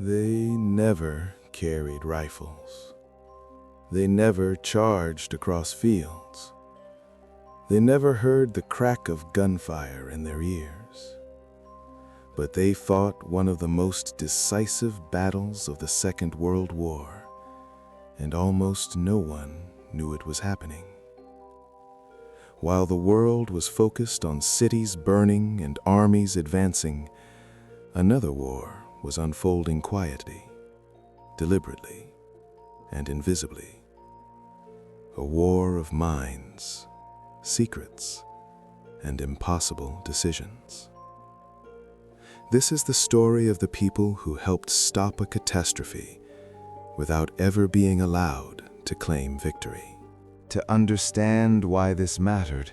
They never carried rifles. They never charged across fields. They never heard the crack of gunfire in their ears. But they fought one of the most decisive battles of the Second World War, and almost no one knew it was happening. While the world was focused on cities burning and armies advancing, another war was unfolding quietly, deliberately, and invisibly. A war of minds, secrets, and impossible decisions. This is the story of the people who helped stop a catastrophe without ever being allowed to claim victory. To understand why this mattered,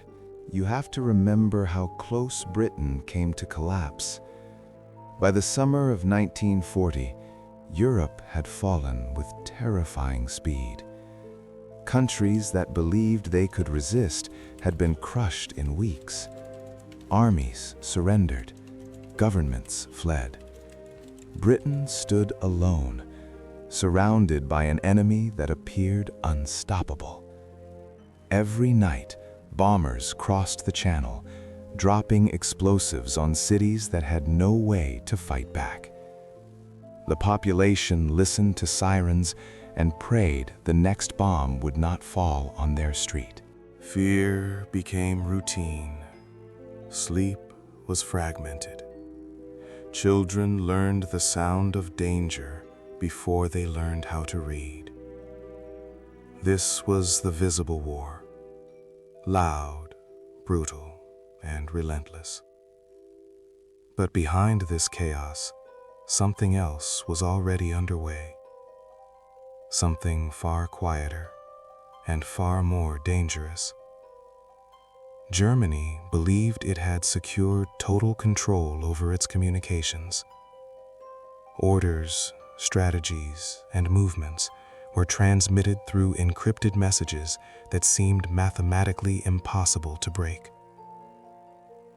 you have to remember how close Britain came to collapse. By the summer of 1940, Europe had fallen with terrifying speed. Countries that believed they could resist had been crushed in weeks. Armies surrendered. Governments fled. Britain stood alone, surrounded by an enemy that appeared unstoppable. Every night, bombers crossed the Channel, dropping explosives on cities that had no way to fight back. The population listened to sirens and prayed the next bomb would not fall on their street. Fear became routine. Sleep was fragmented. Children learned the sound of danger before they learned how to read. This was the visible war, loud, brutal, and relentless. But behind this chaos, something else was already underway. Something far quieter and far more dangerous. Germany believed it had secured total control over its communications. Orders, strategies, and movements were transmitted through encrypted messages that seemed mathematically impossible to break.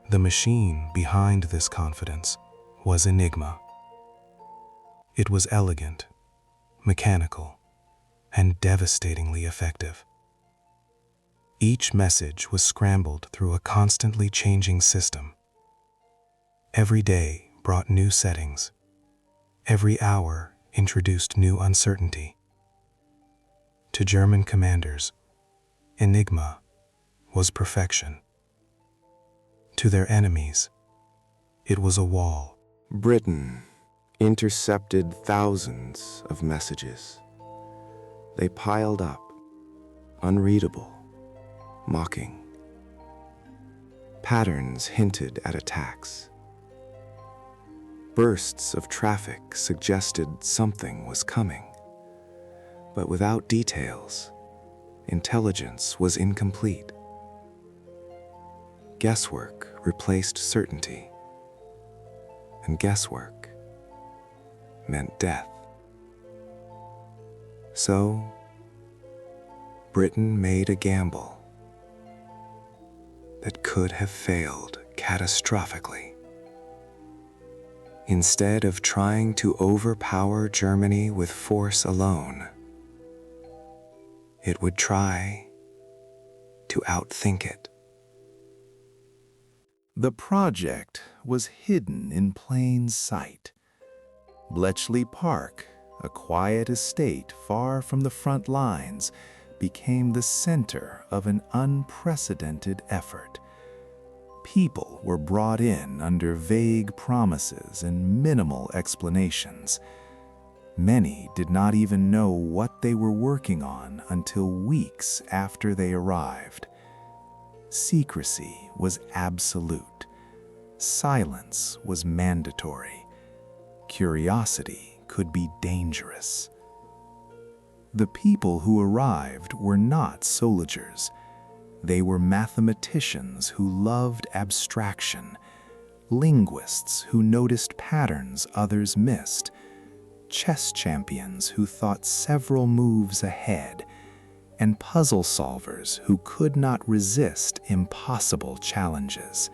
The machine behind this confidence was Enigma. It was elegant, mechanical, and devastatingly effective. Each message was scrambled through a constantly changing system. Every day brought new settings. Every hour introduced new uncertainty. To German commanders, Enigma was perfection. To their enemies, it was a wall. Britain intercepted thousands of messages. They piled up, unreadable, mocking. Patterns hinted at attacks. Bursts of traffic suggested something was coming. But without details, intelligence was incomplete. Guesswork replaced certainty, and guesswork meant death. So, Britain made a gamble that could have failed catastrophically. Instead of trying to overpower Germany with force alone, it would try to outthink it. The project was hidden in plain sight. Bletchley Park, a quiet estate far from the front lines, became the center of an unprecedented effort. People were brought in under vague promises and minimal explanations. Many did not even know what they were working on until weeks after they arrived. Secrecy was absolute. Silence was mandatory. Curiosity could be dangerous. The people who arrived were not soldiers. They were mathematicians who loved abstraction, linguists who noticed patterns others missed, chess champions who thought several moves ahead, and puzzle solvers who could not resist impossible challenges.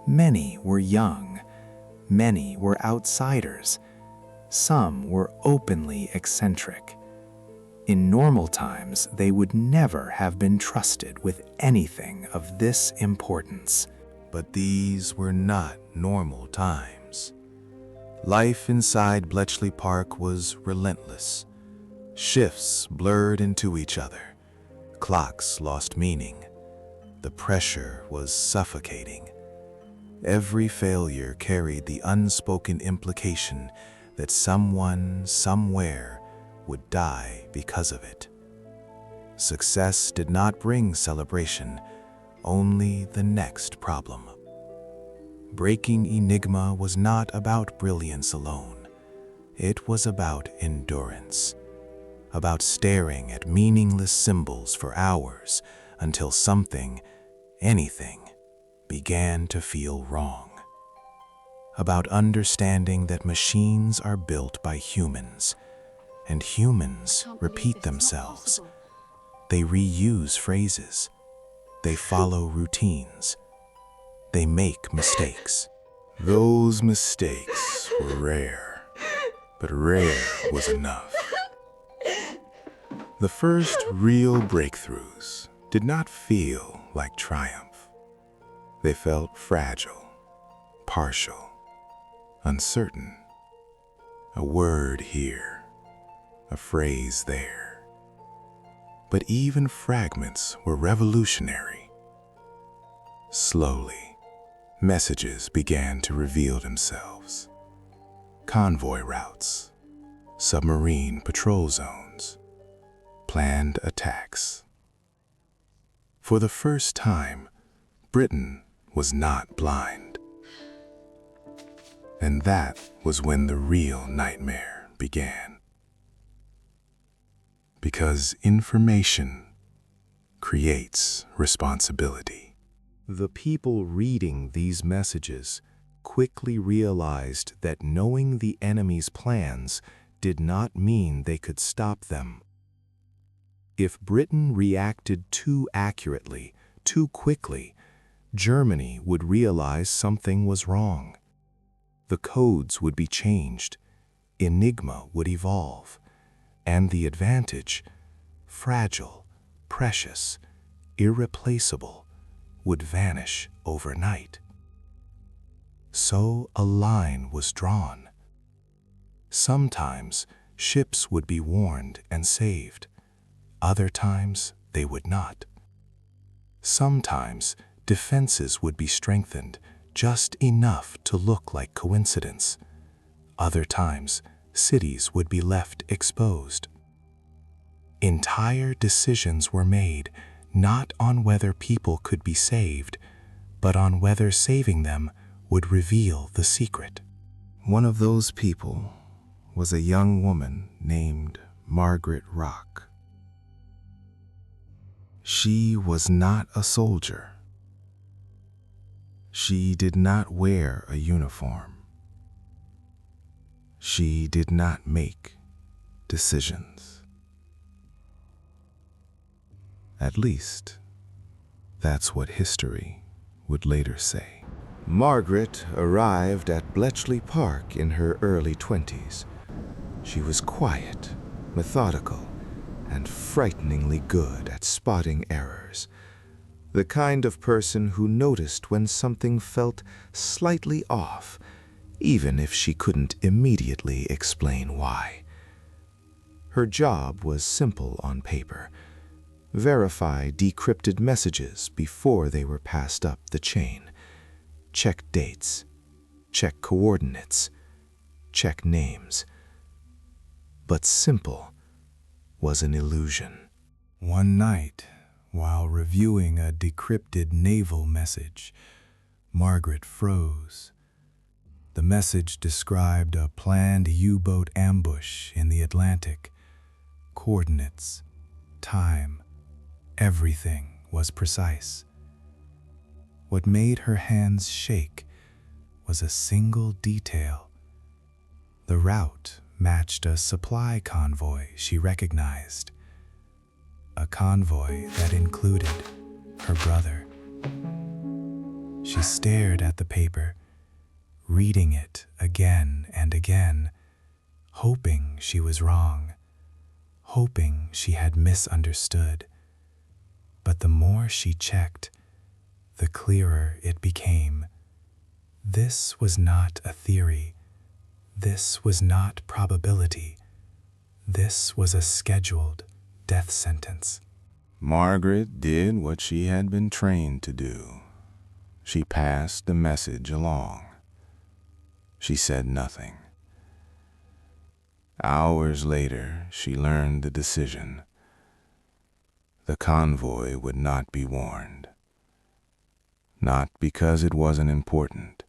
Many were young, many were outsiders, Some were openly eccentric. In normal times, they would never have been trusted with anything of this importance. But these were not normal times. Life inside Bletchley Park was relentless. Shifts blurred into each other. Clocks lost meaning. The pressure was suffocating. Every failure carried the unspoken implication that someone, somewhere, would die because of it. Success did not bring celebration, only the next problem. Breaking Enigma was not about brilliance alone. It was about endurance, about staring at meaningless symbols for hours until something, anything, began to feel wrong. About understanding that machines are built by humans, and humans repeat themselves. They reuse phrases. They follow routines. They make mistakes. Those mistakes were rare, but rare was enough. The first real breakthroughs did not feel like triumph. They felt fragile, partial, uncertain. A word here, a phrase there. But even fragments were revolutionary. Slowly, messages began to reveal themselves. Convoy routes, submarine patrol zones, planned attacks. For the first time, Britain was not blind. And that was when the real nightmare began. Because information creates responsibility. The people reading these messages quickly realized that knowing the enemy's plans did not mean they could stop them. If Britain reacted too accurately, too quickly, Germany would realize something was wrong. The codes would be changed, Enigma would evolve, and the advantage, fragile, precious, irreplaceable, would vanish overnight. So a line was drawn. Sometimes ships would be warned and saved. Other times they would not. Sometimes defenses would be strengthened just enough to look like coincidence. Other times cities would be left exposed. Entire decisions were made not on whether people could be saved, but on whether saving them would reveal the secret. One of those people was a young woman named Margaret Rock. She was not a soldier. She did not wear a uniform. She did not make decisions. At least, that's what history would later say. Margaret arrived at Bletchley Park in her early 20s. She was quiet, methodical, and frighteningly good at spotting errors. The kind of person who noticed when something felt slightly off, even if she couldn't immediately explain why. Her job was simple on paper. Verify decrypted messages before they were passed up the chain. Check dates. Check coordinates. Check names. But simple was an illusion. One night, while reviewing a decrypted naval message, Margaret froze. The message described a planned U-boat ambush in the Atlantic. Coordinates, time, everything was precise. What made her hands shake was a single detail. The route matched a supply convoy she recognized. A convoy that included her brother. She stared at the paper, reading it again and again, hoping she was wrong, hoping she had misunderstood. But the more she checked, the clearer it became. This was not a theory. This was not probability. This was a scheduled death sentence. Margaret did what she had been trained to do. She passed the message along. She said nothing. Hours later, she learned the decision. The convoy would not be warned. Not because it wasn't important.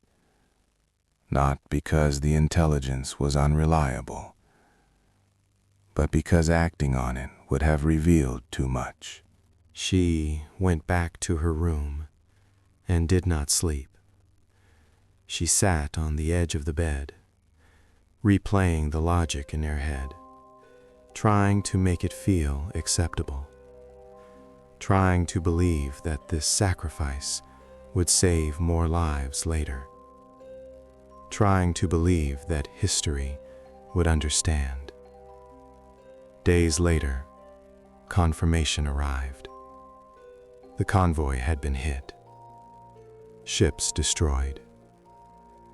Not because the intelligence was unreliable. But because acting on it would have revealed too much. She went back to her room and did not sleep. She sat on the edge of the bed, replaying the logic in her head, trying to make it feel acceptable, trying to believe that this sacrifice would save more lives later, trying to believe that history would understand. Days later, confirmation arrived. The convoy had been hit. Ships destroyed.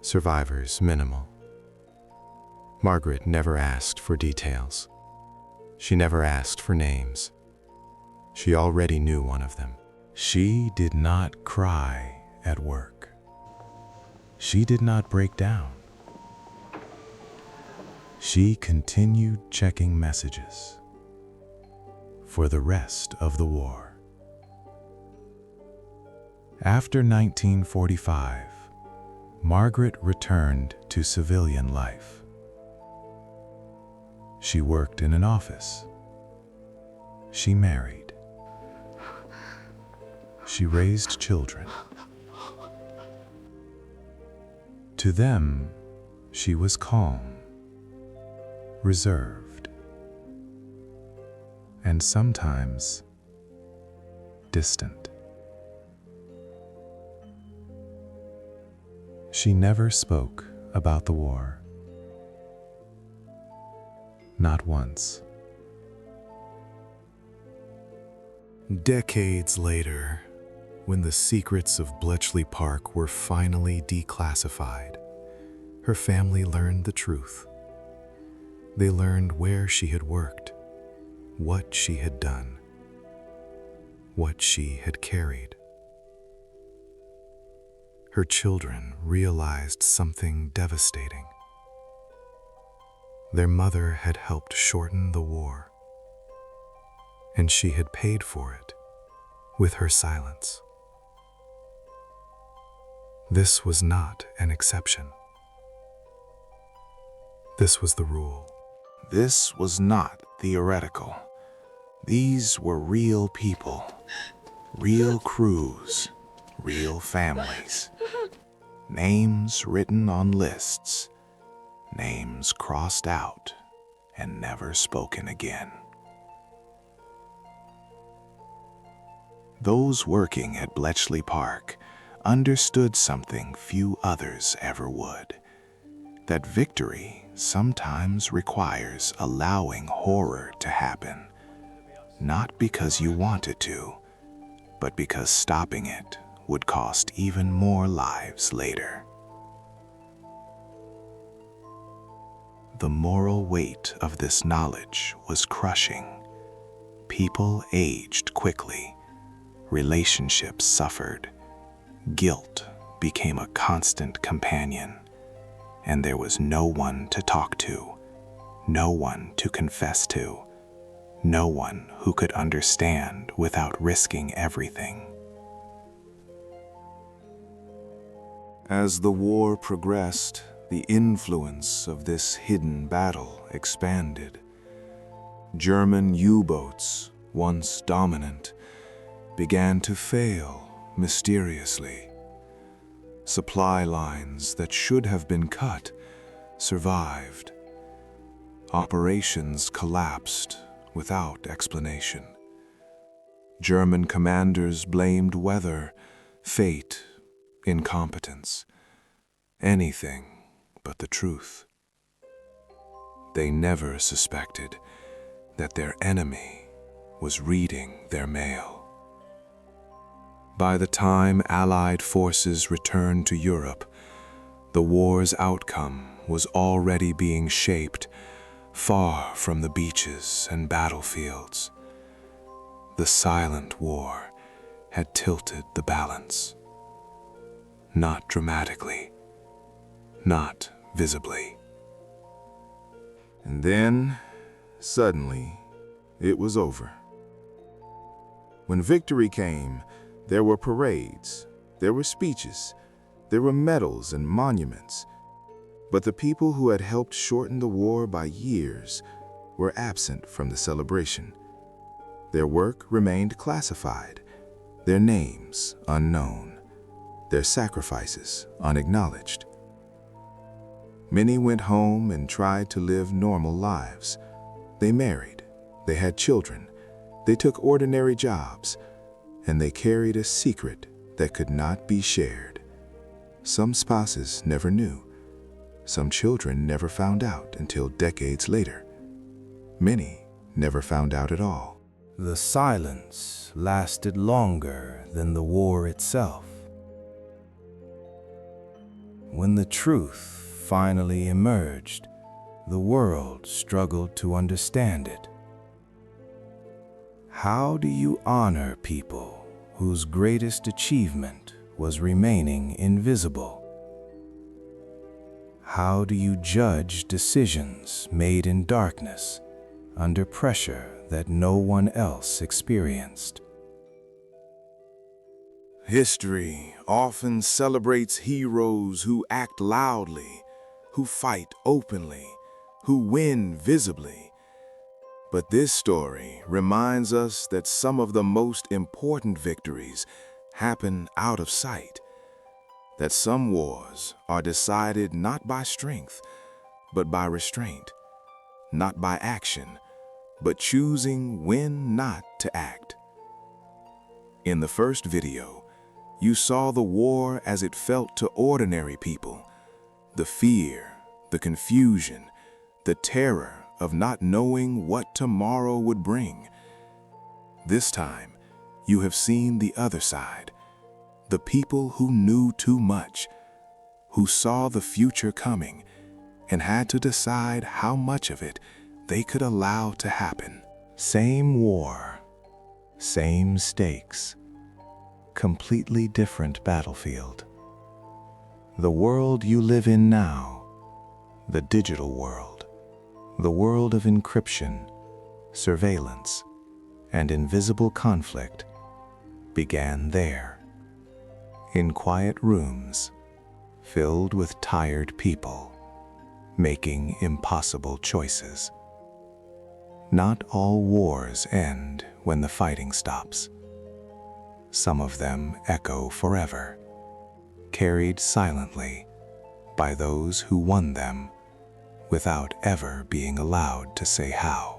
Survivors minimal. Margaret never asked for details. She never asked for names. She already knew one of them. She did not cry at work. She did not break down. She continued checking messages for the rest of the war. After 1945, Margaret returned to civilian life. She worked in an office. She married. She raised children. To them, she was calm, reserved, and sometimes distant. She never spoke about the war. Not once. Decades later, when the secrets of Bletchley Park were finally declassified, her family learned the truth. They learned where she had worked, what she had done, what she had carried. Her children realized something devastating. Their mother had helped shorten the war, and she had paid for it with her silence. This was not an exception. This was the rule. This was not theoretical. These were real people, real crews, real families. Names written on lists, names crossed out and never spoken again. Those working at Bletchley Park understood something few others ever would, that victory sometimes requires allowing horror to happen, not because you want it to, but because stopping it would cost even more lives later. The moral weight of this knowledge was crushing. People aged quickly. Relationships suffered. Guilt became a constant companion. And there was no one to talk to, no one to confess to, no one who could understand without risking everything. As the war progressed, the influence of this hidden battle expanded. German U-boats, once dominant, began to fail mysteriously. Supply lines that should have been cut survived. Operations collapsed without explanation. German commanders blamed weather, fate, incompetence, anything but the truth. They never suspected that their enemy was reading their mail. By the time Allied forces returned to Europe, the war's outcome was already being shaped far from the beaches and battlefields. The silent war had tilted the balance. Not dramatically, not visibly. And then, suddenly, it was over. When victory came, there were parades, there were speeches, there were medals and monuments. But the people who had helped shorten the war by years were absent from the celebration. Their work remained classified, their names unknown, their sacrifices unacknowledged. Many went home and tried to live normal lives. They married, they had children, they took ordinary jobs, and they carried a secret that could not be shared. Some spouses never knew. Some children never found out until decades later. Many never found out at all. The silence lasted longer than the war itself. When the truth finally emerged, the world struggled to understand it. How do you honor people whose greatest achievement was remaining invisible? How do you judge decisions made in darkness under pressure that no one else experienced? History often celebrates heroes who act loudly, who fight openly, who win visibly. But this story reminds us that some of the most important victories happen out of sight, that some wars are decided not by strength, but by restraint, not by action, but choosing when not to act. In the first video, you saw the war as it felt to ordinary people, the fear, the confusion, the terror of not knowing what tomorrow would bring. This time, you have seen the other side, the people who knew too much, who saw the future coming and had to decide how much of it they could allow to happen. Same war, same stakes, completely different battlefield. The world you live in now, the digital world, the world of encryption, surveillance, and invisible conflict, began there, in quiet rooms filled with tired people, making impossible choices. Not all wars end when the fighting stops. Some of them echo forever, carried silently by those who won them without ever being allowed to say how.